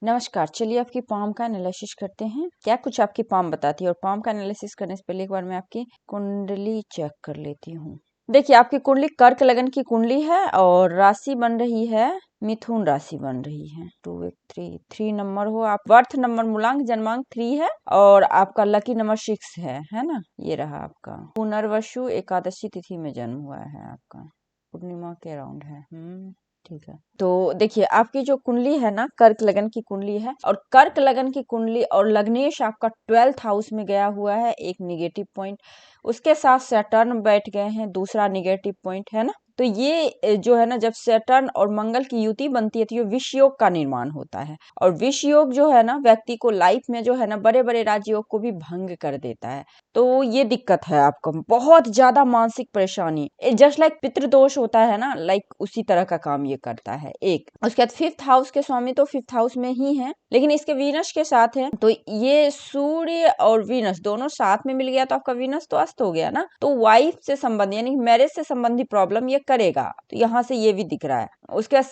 नमस्कार, चलिए आपकी पाम का एनालिसिस करते हैं। क्या कुछ आपकी पाम बताती है, और पाम का एनालिसिस करने से पहले एक बार मैं आपकी कुंडली चेक कर लेती हूँ। देखिए, आपकी कुंडली कर्क लगन की कुंडली है और राशि बन रही है मिथुन राशि बन रही है। 2 1 3 नंबर हो, आप बर्थ नंबर मूलांक जन्मांक 3 है और आपका लकी नंबर 6 है ना। ये रहा आपका पुनर्वसु एकादशी तिथि में जन्म हुआ है, आपका पूर्णिमा के अराउंड है। ठीक है, तो देखिए आपकी जो कुंडली है ना, कर्क लगन की कुंडली है और कर्क लगन की कुंडली और लग्नेश आपका 12th हाउस में गया हुआ है, एक निगेटिव पॉइंट। उसके साथ सैटर्न बैठ गए हैं, दूसरा निगेटिव पॉइंट है ना। तो ये जो है ना, जब सैटर्न और मंगल की युति बनती है तो ये विष योग का निर्माण होता है। और विष योग जो है ना, व्यक्ति को लाइफ में जो है ना, बड़े बड़े राजयोग को भी भंग कर देता है। तो ये दिक्कत है आपको, बहुत ज्यादा मानसिक परेशानी, जस्ट लाइक पितृदोष होता है ना, लाइक उसी तरह का काम ये करता है। एक उसके बाद 5th हाउस के स्वामी तो 5th हाउस में ही है, लेकिन इसके वीनस के साथ है। तो ये सूर्य और वीनस दोनों साथ में मिल गया तो आपका वीनस तो अस्त हो गया ना। तो वाइफ से संबंधी यानी मैरिज से संबंधी प्रॉब्लम ये करेगा, तो यहाँ से ये भी दिख रहा है। उसके बाद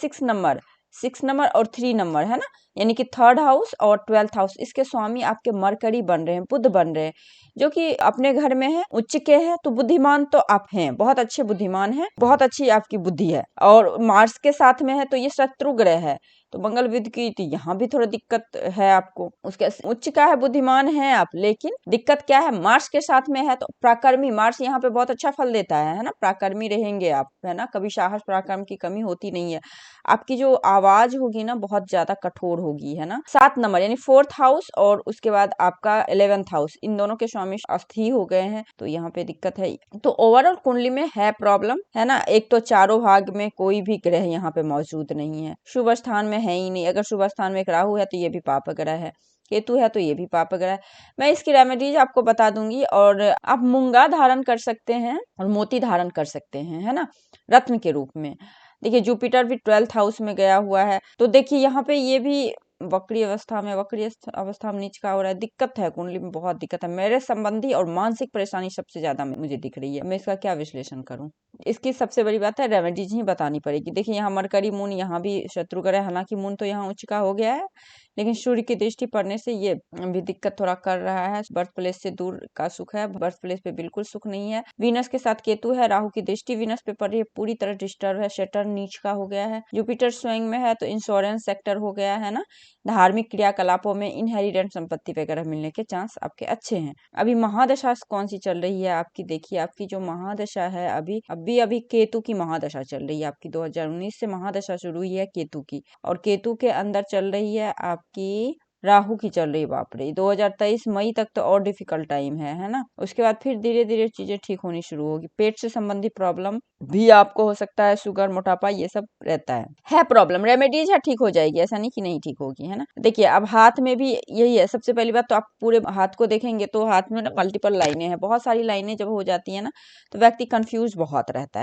6 नंबर और 3 नंबर है ना, यानी कि 3rd हाउस और 12th हाउस, इसके स्वामी आपके मरकरी बन रहे हैं, बुध बन रहे हैं, जो कि अपने घर में है, उच्च के है। तो बुद्धिमान तो आप हैं, बहुत अच्छे बुद्धिमान हैं, बहुत अच्छी आपकी बुद्धि है। और मार्स के साथ में है तो ये शत्रु ग्रह है, तो मंगल बुध की, तो यहाँ भी थोड़ा दिक्कत है आपको। उसके उच्च का है, बुद्धिमान है आप, लेकिन दिक्कत क्या है, मार्स के साथ में है तो प्राकर्मी, मार्स यहाँ पे बहुत अच्छा फल देता है ना। प्राकर्मी रहेंगे आप, है ना, कभी साहस पराक्रम की कमी होती नहीं है। आपकी जो आवाज होगी ना, बहुत ज्यादा कठोर होगी, है ना। 7 नंबर यानी 4th हाउस और उसके बाद आपका 11th हाउस, इन दोनों के स्वामी अस्थि हो गए हैं, तो यहाँ पे दिक्कत है। तो ओवरऑल कुंडली में है प्रॉब्लम, है ना। एक तो चारों भाग में कोई भी ग्रह यहाँ पे मौजूद नहीं है, शुभ स्थान में है ही नहीं। अगर शुभ स्थान में एक राहु है तो ये भी पाप ग्रह है, केतु है तो ये भी पाप ग्रह है। मैं इसकी रेमेडीज आपको बता दूंगी, और आप मूंगा धारण कर सकते हैं और मोती धारण कर सकते हैं, है ना, रत्न के रूप में। देखिए जुपिटर भी 12th हाउस में गया हुआ है, तो देखिए यहाँ पे ये भी वक्री अवस्था में नीच का हो रहा है। दिक्कत है कुंडली में, बहुत दिक्कत है। मेरे संबंधी और मानसिक परेशानी सबसे ज्यादा मुझे दिख रही है। मैं इसका क्या विश्लेषण करूं, इसकी सबसे बड़ी बात है रेमेडीज ही बतानी पड़ेगी। देखिए यहाँ मरकरी मून, यहाँ भी शत्रु ग्रह, हालांकि मून तो यहाँ उच्च का हो गया है, लेकिन सूर्य की दृष्टि पड़ने से ये भी दिक्कत थोड़ा कर रहा है। बर्थ प्लेस से दूर का सुख है, बर्थ प्लेस पे बिल्कुल सुख नहीं है। वीनस के साथ केतु है, राहु की दृष्टि वीनस पे पड़ रही है, पूरी तरह डिस्टर्ब है। सैटर्न नीच का हो गया है, जुपिटर स्वयं में है तो इंश्योरेंस सेक्टर हो गया है ना। धार्मिक क्रियाकलापों में इनहेरिटेंट संपत्ति वगैरह मिलने के चांस आपके अच्छे हैं। अभी महादशा कौन सी चल रही है आपकी, देखिए आपकी जो महादशा है, अभी केतु की महादशा चल रही है आपकी। 2019 से महादशा शुरू हुई है केतु की, और केतु के अंदर चल रही है आपकी राहु की चल रही। बाप रे, 2023 मई तक तो और डिफिकल्ट टाइम है ना। उसके बाद फिर धीरे धीरे चीजें ठीक होनी शुरू होगी। पेट से संबंधित प्रॉब्लम भी आपको हो सकता है, शुगर, मोटापा, ये सब रहता है प्रॉब्लम। रेमेडीज है, ठीक हो जाएगी, ऐसा नहीं कि नहीं ठीक होगी, है ना। देखिए अब हाथ में भी यही है। सबसे पहली बात तो आप पूरे हाथ को देखेंगे तो हाथ में ना मल्टीपल लाइनें हैं, बहुत सारी लाइनें जब हो जाती है ना, तो व्यक्ति कंफ्यूज बहुत रहता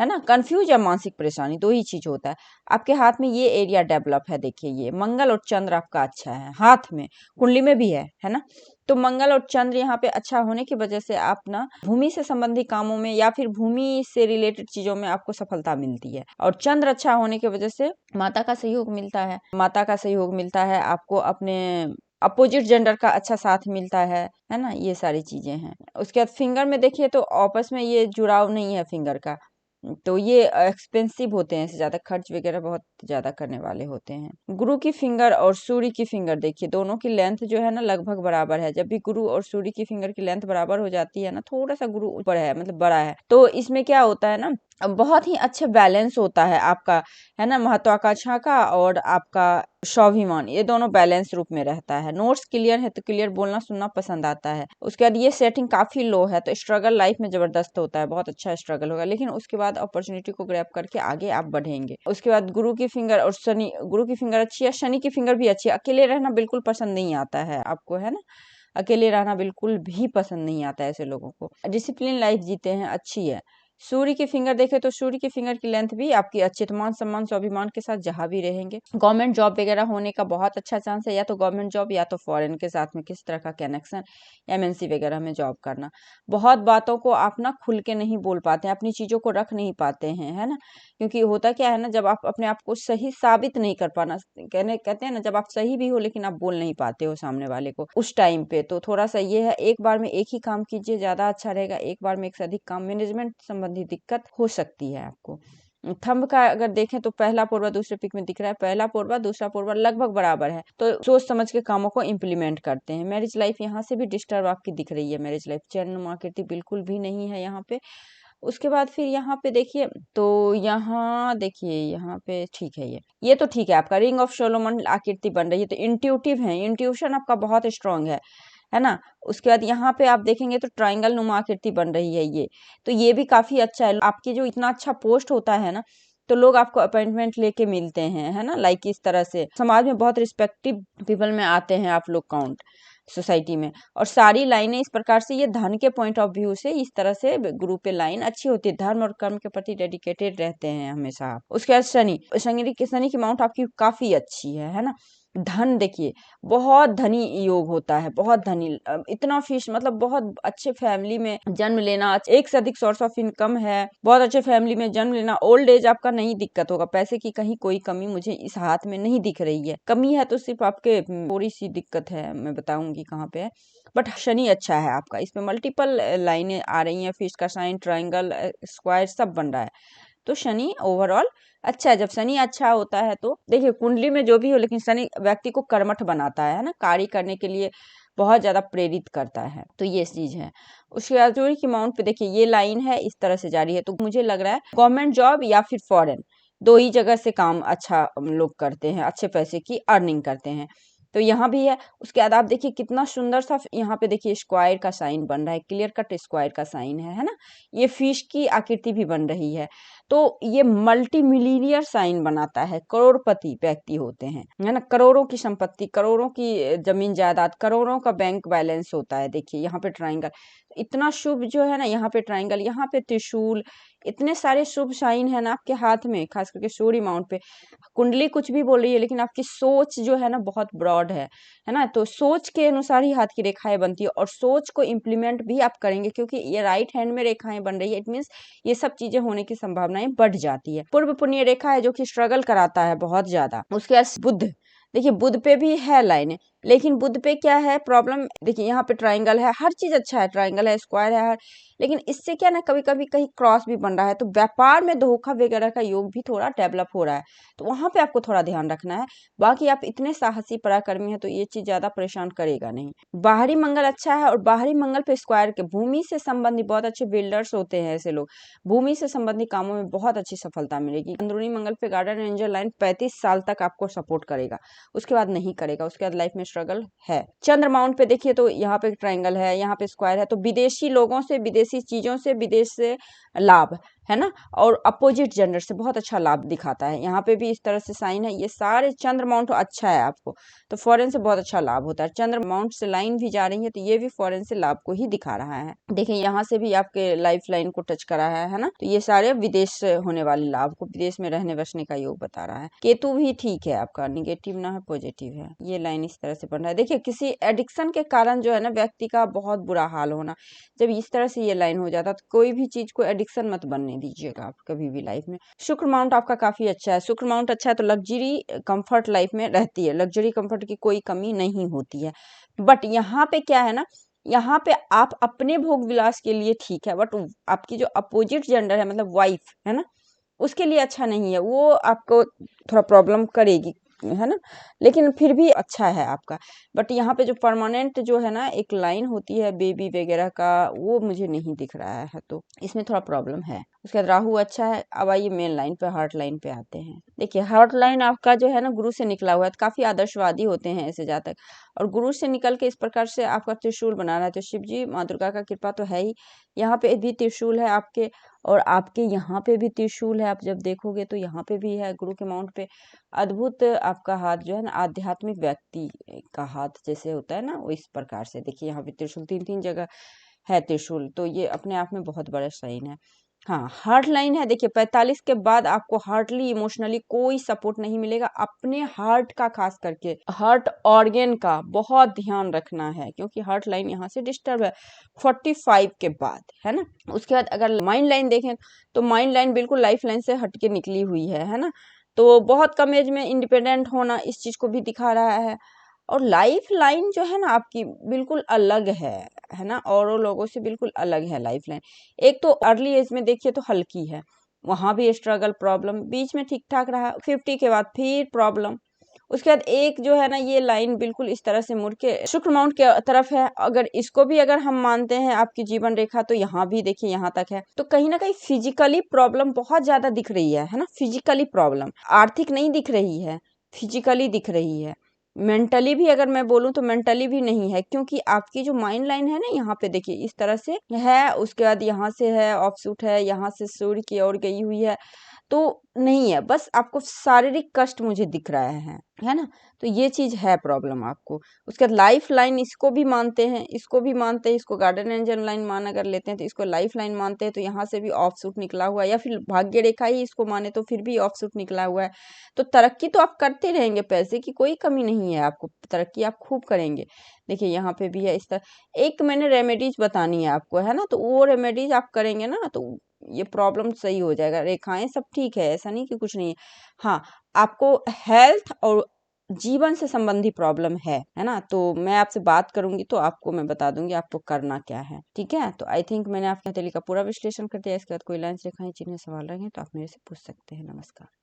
है ना। कंफ्यूज या मानसिक परेशानी, दो ही चीज होता है। आपके हाथ में ये एरिया डेवलप है, देखिए ये मंगल और चंद्र आपका अच्छा है हाथ में, कुंडली में भी है ना। तो मंगल और चंद्र यहाँ पे अच्छा होने की वजह से आप ना भूमि से संबंधित कामों में या फिर भूमि से रिलेटेड चीजों में आपको सफलता मिलती है। और चंद्र अच्छा होने की वजह से माता का सहयोग मिलता है आपको, अपने अपोजिट जेंडर का अच्छा साथ मिलता है ना। ये सारी चीजें हैं। उसके बाद फिंगर में देखिए तो आपस में ये जुड़ाव नहीं है फिंगर का, तो ये एक्सपेंसिव होते हैं, इससे ज्यादा खर्च वगैरह बहुत ज्यादा करने वाले होते हैं। गुरु की फिंगर और सूर्य की फिंगर देखिए, दोनों की लेंथ जो है ना लगभग बराबर है। जब भी गुरु और सूर्य की फिंगर की लेंथ बराबर हो जाती है ना, थोड़ा सा गुरु ऊपर है, मतलब बड़ा है, तो इसमें क्या होता है ना, बहुत ही अच्छे बैलेंस होता है आपका, है ना। महत्वाकांक्षा का और आपका स्वाभिमान, ये दोनों बैलेंस रूप में रहता है। नोट्स क्लियर है तो क्लियर बोलना सुनना पसंद आता है। उसके बाद ये सेटिंग काफी लो है, तो स्ट्रगल लाइफ में जबरदस्त होता है, बहुत अच्छा स्ट्रगल होगा, लेकिन उसके बाद अपॉर्चुनिटी को ग्रैब करके आगे आप बढ़ेंगे। उसके बाद गुरु की फिंगर और शनि, गुरु की फिंगर अच्छी है, शनि की फिंगर भी अच्छी है। अकेले रहना बिल्कुल पसंद नहीं आता है आपको, है ना। अकेले रहना बिल्कुल भी पसंद नहीं आता है ऐसे लोगों को। डिसिप्लिन लाइफ जीते हैं, अच्छी है। सूर्य की फिंगर देखें तो सूर्य की फिंगर की लेंथ भी आपकी अच्छी, तो मान सम्मान स्वाभिमान के साथ जहाँ भी रहेंगे। गवर्नमेंट जॉब वगैरह होने का बहुत अच्छा चांस है, या तो गवर्नमेंट जॉब या तो फॉरेन के साथ में किस तरह का कनेक्शन, एमएनसी वगैरह में जॉब करना। बहुत बातों को आप ना खुल के नहीं बोल पाते हैं, अपनी चीज़ों को रख नहीं पाते हैं, है ना, क्योंकि होता क्या है ना, जब आप अपने आप को सही साबित नहीं कर पाना, कहते हैं ना, जब आप सही भी हो लेकिन आप बोल नहीं पाते हो सामने वाले को उस टाइम पे, तो थोड़ा सा ये है, एक बार में एक ही काम कीजिए, ज़्यादा अच्छा रहेगा। एक बार में एक से अधिक काम, मैनेजमेंट संबंधी दिक्कत हो सकती है आपको। थंब का अगर देखें तो पहला पोरवा दूसरे पिक में दिख रहा है, पहला पोरवा दूसरा पोरवा लगभग बराबर है, तो सोच समझ के कामों को इम्प्लीमेंट करते हैं। मैरिज लाइफ यहाँ से भी डिस्टर्ब आपकी दिख रही है, मैरिज लाइफ चंद्रमा आकृति बिल्कुल भी नहीं है यहाँ पे। उसके बाद फिर यहाँ पे देखिए, तो यहाँ देखिए, यहाँ पे ठीक है, ये तो ठीक है, आपका रिंग ऑफ सोलोमन आकृति बन रही है, तो इंट्यूटिव है, इंट्यूशन आपका बहुत स्ट्रांग है ना। उसके बाद यहाँ पे आप देखेंगे तो ट्राइंगल नुमा आकृति बन रही है, ये तो ये भी काफी अच्छा है। आपकी जो इतना अच्छा पोस्ट होता है ना, तो लोग आपको अपॉइंटमेंट लेके मिलते हैं, है ना, लाइक इस तरह से समाज में बहुत रिस्पेक्टिव पीपल में आते हैं आप लोग, काउंट सोसाइटी में। और सारी लाइनें इस प्रकार से, ये धन के पॉइंट ऑफ व्यू से इस तरह से ग्रुप पे लाइन अच्छी होती है, धर्म और कर्म के प्रति डेडिकेटेड रहते हैं हमेशा आप। उसके बाद शनि की माउंट आपकी काफी अच्छी है ना। धन देखिए, बहुत धनी योग होता है, बहुत धनी, इतना फीस, मतलब बहुत अच्छे फैमिली में जन्म लेना, एक से अधिक सोर्स ऑफ इनकम है, बहुत अच्छे फैमिली में जन्म लेना, ओल्ड एज आपका नहीं दिक्कत होगा, पैसे की कहीं कोई कमी मुझे इस हाथ में नहीं दिख रही है। कमी है तो सिर्फ आपके थोड़ी सी दिक्कत है, मैं बताऊंगी कहाँ पे है, बट शनि अच्छा है आपका, इसमें मल्टीपल लाइनें आ रही हैं, फिश का साइन, ट्राइंगल, स्क्वायर सब बन रहा है, तो शनि ओवरऑल अच्छा है। जब शनि अच्छा होता है तो देखिए, कुंडली में जो भी हो, लेकिन शनि व्यक्ति को कर्मठ बनाता है ना, कार्य करने के लिए बहुत ज्यादा प्रेरित करता है, तो ये चीज है। उसके बाद सूर्य की माउंट पे देखिए, ये लाइन है इस तरह से जा रही है, तो मुझे लग रहा है गवर्नमेंट जॉब या फिर फॉरेन, दो ही जगह से काम अच्छा लोग करते हैं, अच्छे पैसे की अर्निंग करते हैं, तो यहाँ भी है। उसके बाद आप देखिए कितना सुंदर सा यहाँ पे देखिए स्क्वायर का साइन बन रहा है, क्लियर कट स्क्वायर का साइन है ना। ये फिश की आकृति भी बन रही है, तो ये मल्टी मिलीनियर साइन बनाता है, करोड़पति व्यक्ति होते हैं, है ना, करोड़ों की संपत्ति, करोड़ों की जमीन जायदाद, करोड़ों का बैंक बैलेंस होता है। देखिए यहाँ पे ट्राइंगल इतना शुभ जो है ना, यहाँ पे ट्राइंगल, यहाँ पे त्रिशूल, इतने सारे शुभ साइन है ना आपके हाथ में, खास करके सूर्य माउंट पे। कुंडली कुछ भी बोल रही है, लेकिन आपकी सोच जो है ना बहुत ब्रॉड है ना, तो सोच के अनुसार ही हाथ की रेखाएं बनती है, और सोच को इम्प्लीमेंट भी आप करेंगे, क्योंकि ये राइट हैंड में रेखाएं बन रही है, इट मीन्स ये सब चीजें होने की संभावनाएं बढ़ जाती है। पूर्व पुण्य रेखा है जो कि स्ट्रगल कराता है बहुत ज्यादा। उसके बाद बुध, देखिए बुध पे भी है लाइन, लेकिन बुध पे क्या है प्रॉब्लम, देखिए यहाँ पे ट्राइंगल है, हर चीज अच्छा है, ट्राइंगल है, स्क्वायर है, लेकिन इससे क्या ना, कभी कभी कहीं क्रॉस भी बन रहा है, तो व्यापार में धोखा वगैरह का योग भी थोड़ा डेवलप हो रहा है, तो वहां पे आपको थोड़ा ध्यान रखना है। बाकी आप इतने साहसी पराक्रमी हैं, तो ये चीज ज्यादा परेशान करेगा नहीं। बाहरी मंगल अच्छा है, और बाहरी मंगल पे स्क्वायर के, भूमि से संबंधित बहुत अच्छे बिल्डर्स होते हैं ऐसे लोग, भूमि से संबंधित कामों में बहुत अच्छी सफलता मिलेगी। अंदरूनी मंगल पे गार्डन रेंजर लाइन 35 साल तक आपको सपोर्ट करेगा, उसके बाद नहीं करेगा, उसके बाद लाइफ में स्ट्रगल है। चंद्र माउंट पे देखिए तो यहाँ पे ट्राइंगल है, यहाँ पे स्क्वायर है, तो विदेशी लोगों से, विदेशी चीजों से, विदेश से लाभ है ना, और अपोजिट जेंडर से बहुत अच्छा लाभ दिखाता है। यहाँ पे भी इस तरह से साइन है, ये सारे चंद्र माउंट अच्छा है आपको, तो फॉरेन से बहुत अच्छा लाभ होता है। चंद्र माउंट से लाइन भी जा रही है, तो ये भी फॉरेन से लाभ को ही दिखा रहा है। देखिए यहाँ से भी आपके लाइफ लाइन को टच करा है ना, तो ये सारे विदेश से होने वाले लाभ को, विदेश में रहने बसने का योग बता रहा है। केतु भी ठीक है आपका, निगेटिव ना है, पॉजिटिव है। ये लाइन इस तरह से बन रहा है। देखिए किसी एडिक्शन के कारण जो है ना व्यक्ति का बहुत बुरा हाल होना, जब इस तरह से ये लाइन हो जाता, तो कोई भी चीज को एडिक्शन मत बनने दीजिएगा आप कभी भी लाइफ में। शुक्र माउंट आपका काफी अच्छा है, शुक्र माउंट अच्छा है तो लग्जरी कंफर्ट लाइफ में रहती है, लग्जरी कंफर्ट की कोई कमी नहीं होती है। बट यहाँ पे क्या है ना, यहाँ पे आप अपने भोग विलास के लिए ठीक है, बट आपकी जो अपोजिट जेंडर है, मतलब वाइफ है ना, उसके लिए अच्छा नहीं है, वो आपको थोड़ा प्रॉब्लम करेगी, है ना, लेकिन फिर भी अच्छा है आपका। बट यहाँ पे जो परमानेंट जो है ना एक लाइन होती है बेबी वगैरह का, वो मुझे नहीं दिख रहा है, तो इसमें थोड़ा प्रॉब्लम है। उसके बाद राहु अच्छा है। अब आइए मेन लाइन पे, हार्ट लाइन पे आते हैं। देखिए हार्ट लाइन आपका जो है ना गुरु से निकला हुआ है, तो काफी आदर्शवादी होते हैं ऐसे जातक, और गुरु से निकल के इस प्रकार से आपका त्रिशूल बना रहा है, तो शिव जी माँ दुर्गा का कृपा तो है ही। यहाँ पे भी त्रिशूल है आपके, और आपके यहाँ पे भी त्रिशूल है, आप जब देखोगे तो यहाँ पे भी है गुरु के माउंट पे। अद्भुत आपका हाथ जो है ना, आध्यात्मिक व्यक्ति का हाथ जैसे होता है ना, वो इस प्रकार से देखिए यहाँ पे त्रिशूल, तीन तीन जगह है त्रिशूल, तो ये अपने आप में बहुत बड़ा साइन है। हाँ, हार्ट लाइन है, देखिए 45 के बाद आपको हार्टली इमोशनली कोई सपोर्ट नहीं मिलेगा। अपने हार्ट का खास करके हार्ट ऑर्गन का बहुत ध्यान रखना है, क्योंकि हार्ट लाइन यहाँ से डिस्टर्ब है 45 के बाद, है ना। उसके बाद अगर माइंड लाइन देखें तो माइंड लाइन बिल्कुल लाइफ लाइन से हटके निकली हुई है ना। तो बहुत कम एज में इंडिपेंडेंट होना इस चीज को भी दिखा रहा है। और लाइफ लाइन जो है ना आपकी बिल्कुल अलग है ना, और लोगों से बिल्कुल अलग है लाइफ लाइन। एक तो अर्ली एज में देखिए तो हल्की है, वहां भी स्ट्रगल प्रॉब्लम, बीच में ठीक ठाक रहा, 50 के बाद फिर प्रॉब्लम। उसके बाद एक जो है ना ये लाइन बिल्कुल इस तरह से मुड़ के शुक्र माउंट के तरफ है। अगर इसको भी अगर हम मानते हैं आपकी जीवन रेखा, तो यहाँ भी देखिए यहाँ तक है। तो कहीं ना कहीं फिजिकली प्रॉब्लम बहुत ज्यादा दिख रही है ना। फिजिकली प्रॉब्लम आर्थिक नहीं दिख रही है, फिजिकली दिख रही है। मेंटली भी अगर मैं बोलूं तो मेंटली भी नहीं है, क्योंकि आपकी जो माइंड लाइन है ना यहाँ पे देखिए इस तरह से है। उसके बाद यहाँ से है ऑफशूट है, यहाँ से सूर्य की ओर गई हुई है। तो नहीं है, बस आपको शारीरिक कष्ट मुझे दिख रहा है ना। तो ये चीज है प्रॉब्लम आपको। उसके बाद लाइफ लाइन इसको भी मानते हैं, इसको भी मानते हैं, इसको गार्डन एंजल लाइन मान अगर लेते हैं तो इसको लाइफ लाइन मानते हैं। तो यहाँ से भी ऑफ सूट निकला हुआ है, या फिर भाग्य रेखा ही इसको माने तो फिर भी ऑफ सूट निकला हुआ है। तो तरक्की तो आप करते रहेंगे, पैसे की कोई कमी नहीं है, आपको तरक्की आप खूब करेंगे। देखिए यहाँ पे भी है इस तरह। एक मैंने रेमेडीज बतानी है आपको, है ना, तो वो रेमेडीज आप करेंगे ना तो ये प्रॉब्लम सही हो जाएगा। रेखाएं सब ठीक है, ऐसा नहीं कि कुछ नहीं है। हाँ, आपको हेल्थ और जीवन से संबंधी प्रॉब्लम है ना। तो मैं आपसे बात करूंगी तो आपको मैं बता दूंगी आपको करना क्या है, ठीक है। तो आई थिंक मैंने आपके हथेली का पूरा विश्लेषण कर दिया। इसके बाद कोई लाइन रेखाएं जिन्हें सवाल रहेंगे तो आप मेरे से पूछ सकते हैं। नमस्कार।